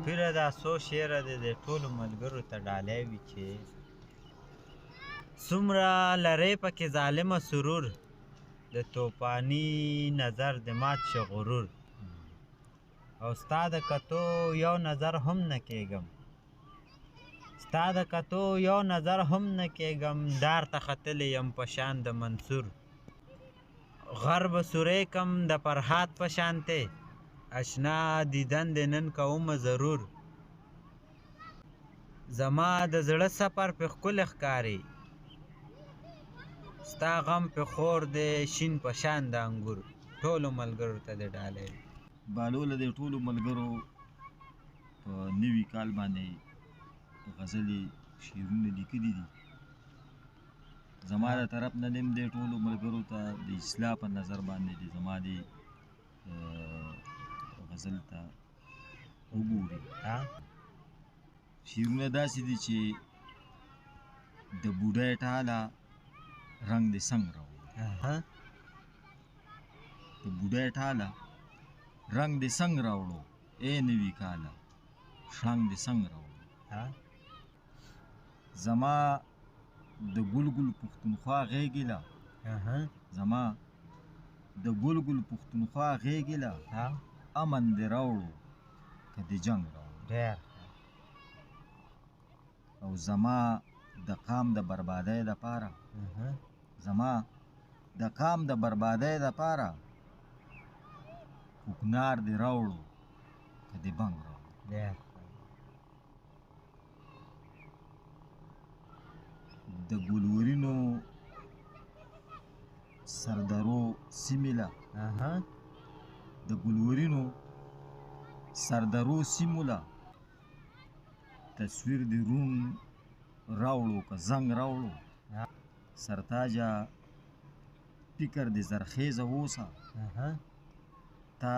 پیره دا څو شعره دی د ټولو ملګرو ته ډالۍ وي چې څومره لرې پکې ظالمه سرور د توپاني نظر د مات شه غرور او ستا د کتو یو نظر هم نه کېږم ستا د کتو یو نظر هم نه کېږم دار ته ختلی یم په شان د منصور غر به سوری کم د فرهاد په شانتې اشنا دیدن د نن کومه ضرور زما د زړه سفر پې ښکلی ښکاري ستا غم پې خور دی شین په شان د انګور ټولو ملګرو ته دې ډالۍ وي. بهلوله د ټولو ملګرو په نوي کال باندې غزلې شعرونه لیکلي دي. زما د طرف نه هم د ټولو ملګرو ته د اصلاح په نظر باندې د زما د غزل ته وګوري. شعرونه داسې دي چې د بوډۍ ټاله رنګ د سنګ راوړو د بوډۍ ټاله رنگ د سنگ راوړو ای نوي کاله شړنګ د سنگ راوړو زما د ګل ګل پښتونخوا غېږې له زما د ګل ګل پښتونخوا غېږې له امن دې راوړو که د جنګ راوړو او زما د قام د بربادۍ دپاره زما د قام د بربادۍ دپاره کوکنار دې راوړو که د بنګ راوړو د ګلورینو سردرو سیمې له د ګلورینو سردرو سیمو له تصویر د روم راوړو که زنګ راوړو سرتاجه فکر د زرخیزه اوسه تا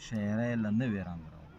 شاعرۍ له نوې رنګ راوړو